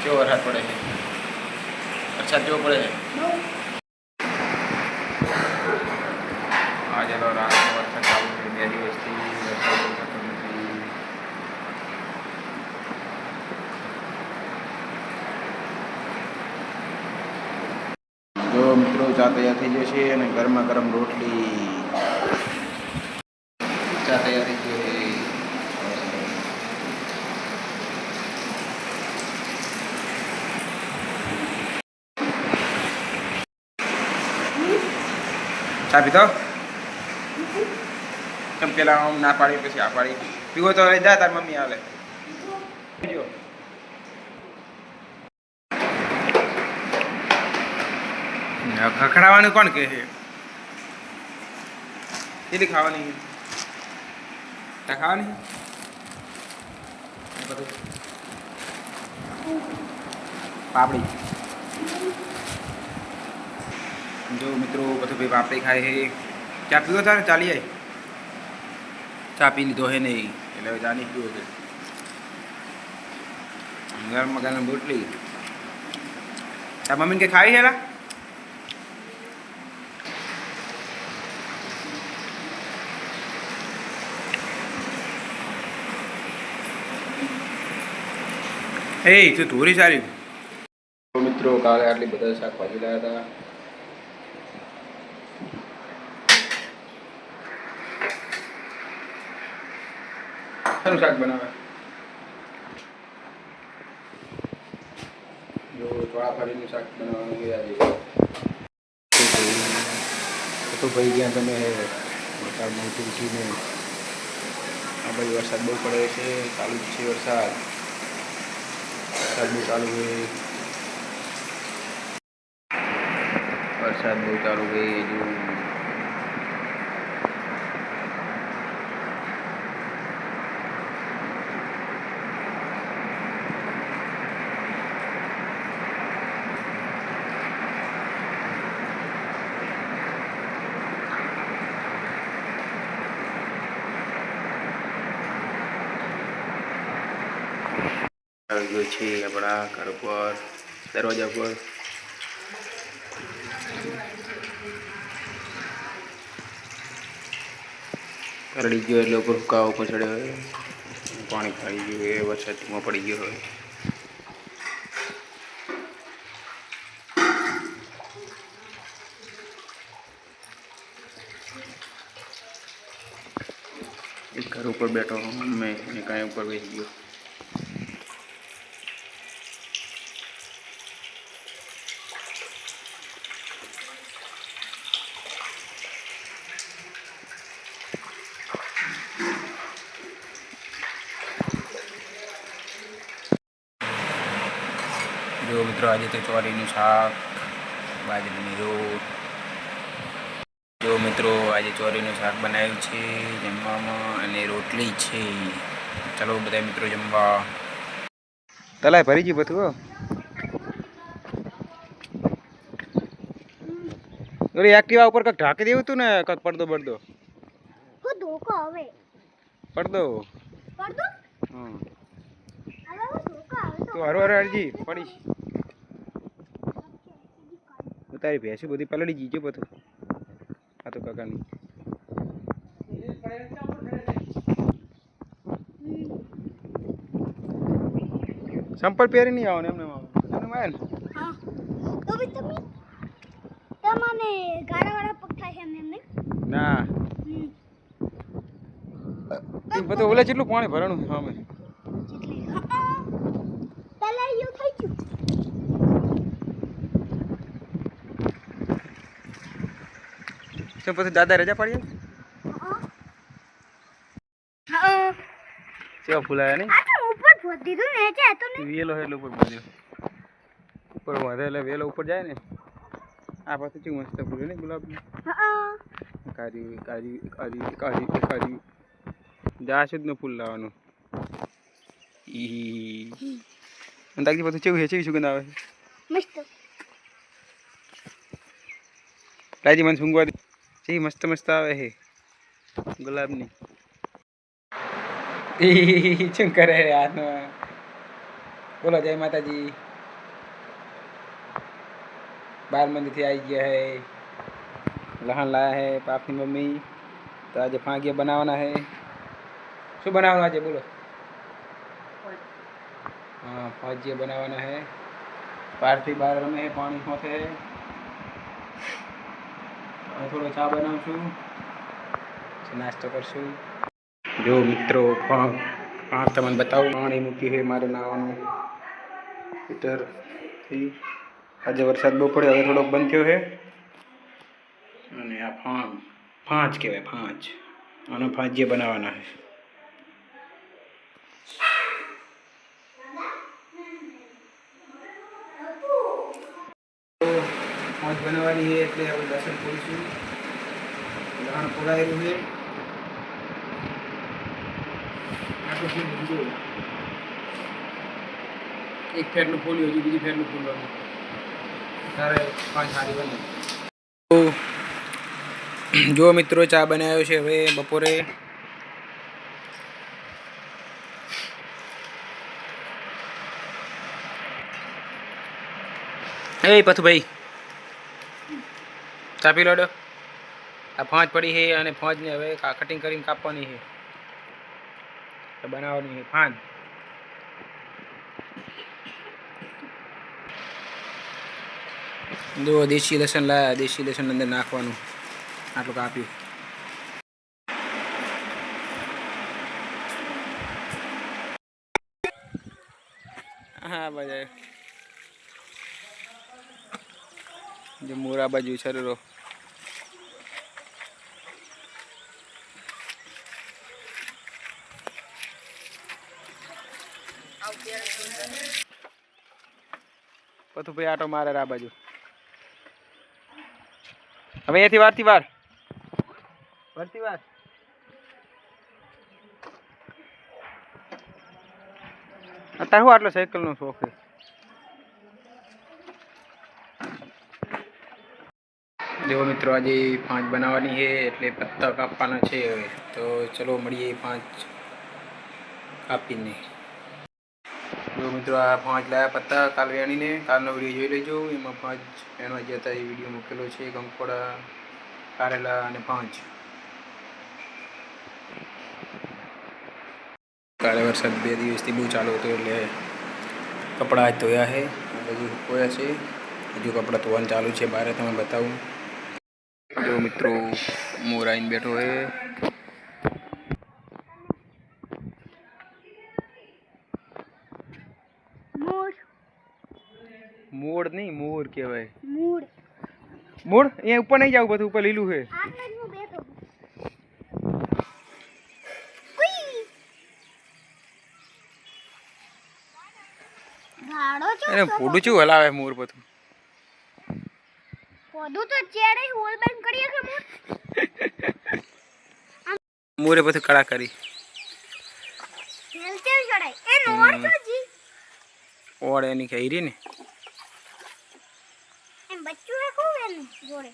કેવો વરસાદ પડે છે? વરસાદ કેવો પડે છે? આજે તો રાતનો વરસાદ ચાલુ છે, 2 દિવસથી વરસાદ થતો નથી. જો મિત્રો ચા તૈયાર થઈ જશે અને ગરમા ગરમ રોટલી. ચા તૈયાર થઈ ગઈ. ચા પીધો? કેમ પેલા હું ના પાડી પછી આ પાડી? પીવો તો હવે જા, તાર મમ્મી આવે. ખખડાવવાનું કોણ કહે છે? કેટલી ખાવાની? ત્યાં ખાવાની બધું પાપડી. જો મિત્રો બધું ભાઈ પાપડી ખાય છે. ચા પીવો તારે? ચાલી જાય. ચા પી લીધો હે નહીં એટલે હવે ચા નહીં પીવો છે. ગરમ ગરમ રોટલી. તાર મમ્મીને કે ખાવી છે? એ તું ધોરી સારી. મિત્રો કાલે આટલી બધા શાકભાજી લાવ્યા હતા. શાનું શાક બનાવે? જો ચોળાફળીનું શાક બનાવવાનું છે આજે. તો ભાઈ ગયા તમે વરસાદમાં ઉઠીને. આ ભાઈ વરસાદ બહુ પડે છે, ચાલુ જ છે વરસાદ. વરસાદ બહુ ચાલુ है. वरसाद बहुत चालू है जो છે આપણા ઘર પર દરવાજા પર. કરડી ગયો એટલે ઉપર હુકાવો પછડ્યો હોય, પાણી પાડી ગયું હોય, વરસાદમાં પડી ગયો હોય. એક ઘર ઉપર બેઠો મેં કાંઈ ઉપર બેસી ગયો. જો મિત્રો આજે તો ચોરીનું શાક, બાજરીની રોટ. જો મિત્રો આજે ચોરીનું શાક બનાવ્યું છે જમવામાં અને રોટલી છે. ચાલો બધા મિત્રો જમવા. તલાય ભરી ગયું બધું. ઓલી એક્ટિવા ઉપર કંઈક ઢાંકી દેવું હતું ને, કંઈક પડદો પડદો પડદો. હા તો હરવાર અરજી પડી. તારી ભેંસું બધી પલળી ગઈ છે બધું. આ તો કાકાની સંપલ પહેરી નહીં આવો ને એમને આવે ને. ના બધું ઓલે જેટલું પાણી ભરવાનું સામે. પછી દાદા રજા પાડી કેવા ફૂલાયા નહીં વેલો એટલે ઉપર બાંધ્યો ઉપર બાંધે એટલે વેલો ઉપર જાય ને. આ પાસે કેવું મસ્ત ફૂલ ને ગુલાબનું. કારી કારી કારી કારી કારી જાસૂદનું ફૂલ લાવવાનું. અંદાજી બધું કેવું છે? કેવી સુગંધ આવે છે? મસ્ત. રાજી મને સૂંઘવા દે. જે મસ્ત મસ્ત આવે છે ગુલાબની. શું કરે હાથમાં? બોલો જય માતાજી. 12 मंदी आई गया है। लहन लाया है पापनी मम्मी। तो आज फांगिया बनावाना है। शू बनावવાનું आज बोलो? हाँ, फांजिया बनावाना है। पारथी बार रमे है, पानी खोसे है। थोड़ो चा बनावશું, नाश्तो करશું। जो मित्रों પાંચ તમને બતાવું, પાણી મૂકી છે મારે નાવાનું હીટર થી। આજે વરસાદ બહુ પડ્યો, હવે થોડોક બંધ થયો છે। અને આ પાંચ કહેવાય, પાંચ આનો ફાંજીયા બનાવવાના છે। પાંચ બનાવવાની છે એટલે હવે લસણ ફોડીશું। લસણ ફોડાયેલું છે। एक फेरનું ફોલ્યું, હજી બીજી ફેરનું ફોલવાનું, ત્યારે પાંચ સારી બને। તો જો મિત્રો ચા બનાવ્યો છે હવે બપોરે। એ પથુભાઈ ચા પી લો। આ ફાંજ પડી છે અને ફાંજને હવે કટિંગ કરીને કાપવાની છે, બનાવવાની છે ફાંજ। જો દેશી લસણ લાયા, દેશી લસણ અંદર નાખવાનું, આટલું કાપ્યું। હા બાજુ જો મોરા બાજુ છરો પથું ભાઈ આટો મારે આ બાજુ। હવે અહીંયાથી વારથી વાર અત્યારે હું આટલો સાયકલનો શોખ છે। જો મિત્રો આજે પાંચ બનાવવાની છે એટલે પત્તા કાપવાના છે હવે। તો ચલો મળીએ પાંચ કાપીને। જો મિત્રો આ પાંચ લાયા પત્તા કાલ વેણીને, કાલનો વિડીયો જોઈ લેજો, એમાં પાંચ વેણવા ગયા હતા, એ વિડીયો મૂકેલો છે। કંકોડા, કારેલા અને પાંચ। કાલે વરસાદ 2 દિવસથી બહુ ચાલુ હતો એટલે કપડાં જ ધોયા છે, હજુ ધોયા છે, હજુ કપડાં ધોવાનું ચાલુ છે બહાર, તમે બતાવું। જો મિત્રો મોર આવીને બેઠો છે। મોડ નહીં, મોર કહેવાય। મોડ અહીંયા ઉપર નહીં જાવ, બધું ઉપર લીલું છે। અરે ફોડું ચું હલાવે મોર બધું? ફોડું તો ચેડે હોલ બંધ કરીએ કે મોરે બધું કળા કરી હેલ ચેલ ચડાય એ નોર તો જી ઓડ એની ખાઈ રી ને એમ બચ્ચું હે કો એન જોડે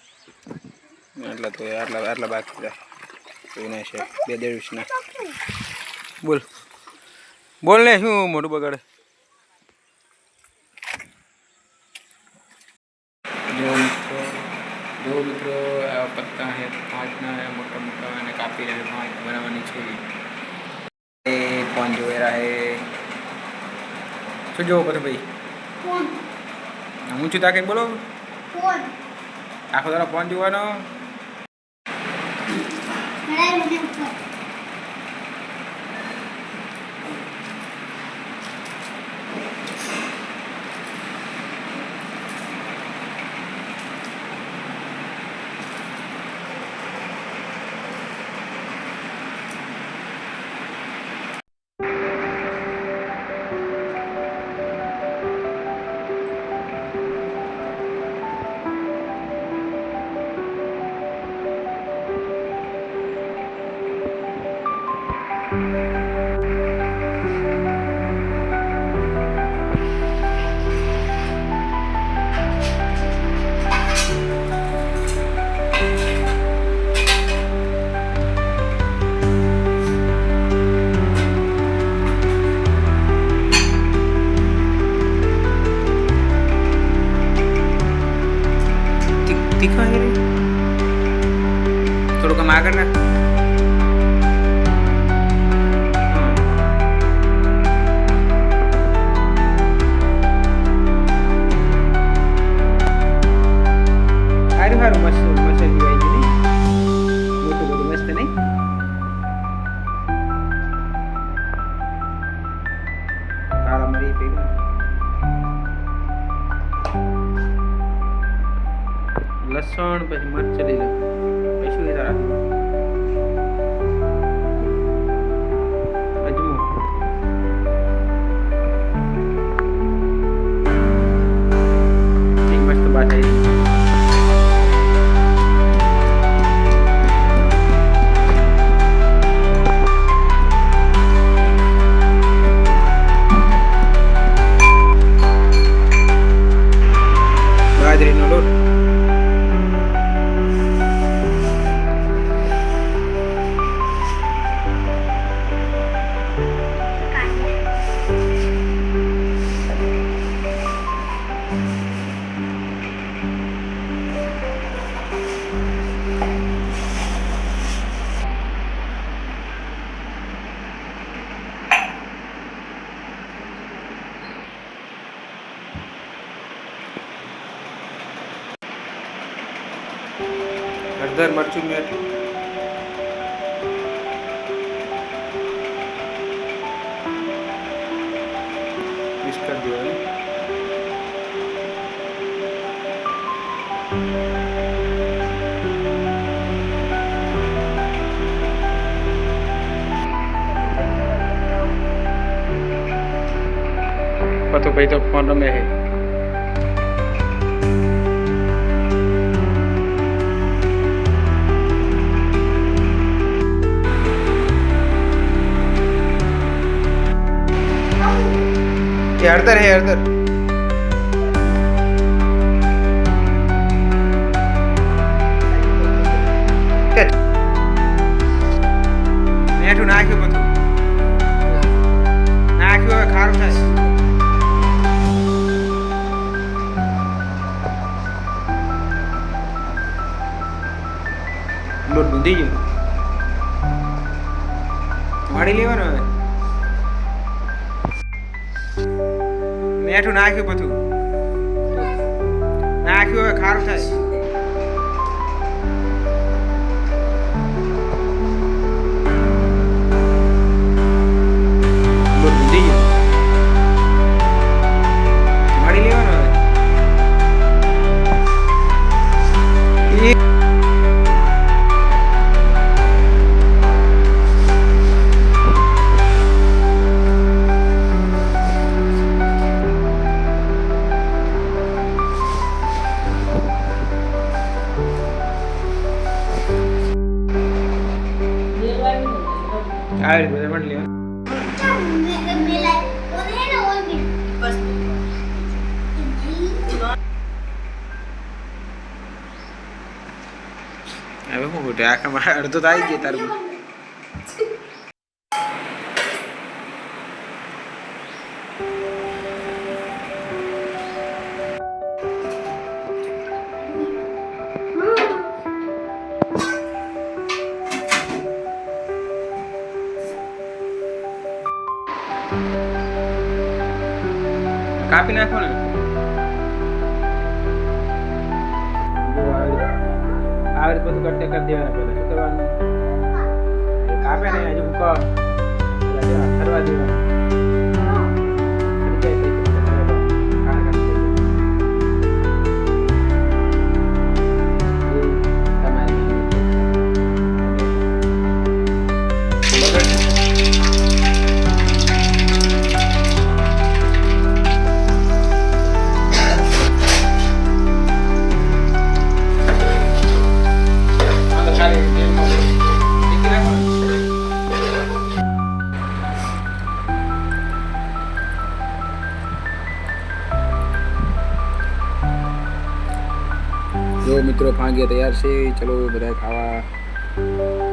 એટલા તો આટલા બાકી રહ્યા કોઈ ના છે બે દેવીસ ના બોલ ને શું મોટું બગાડે। जो मित्रों पत्ता है पाँचना है मोटा मोटा मैंने काफ़ी रहे पाँच बनावानी है। कौन जो है શું જોવો પછી ભાઈ? ફોન હું છું તા કંઈક બોલો। ફોન આખો તારો ફોન જોવાનો। તીખા હે રે થોડુંક આમ આગળ રાખ સારું મસ્ત મસાલી આવી ગયું નહીં મોટું બધું મસ્ત નહીં કાળા મરી ભેગા લસણ પછી મરચલી પછી શું રાખવું અજમો મસ્ત બાત આવી બાજરીનો લોટ હળદર મરચું મિક્સ કરી દેવાનું પતો ભાઈ તો ફોન રમે હે ये हरदर है हरदर मीठू नाख्यो બધું નાખ્યો હવે ખારું થાય લોટ બંધી ગયો વાળી લેવાનો હવે મીઠું નાખ્યું બધું નાખ્યું હવે ખારું થાય લોટ બંધી ગયો વાળી લેવાનો હવે આ રીતે બધા મળી લેવાનું હવે હું બોટે આખામાં અડધો તો આવી ગયો તારું કાપી નાખો ને આવી રીતે બધું કટ કરી દેવાના પહેલા શું કરવાનું કાપે ને હજુ ફરવા દેવાનું જો મિત્રો ફાંગિયા તૈયાર છે ચલો બધા ખાવા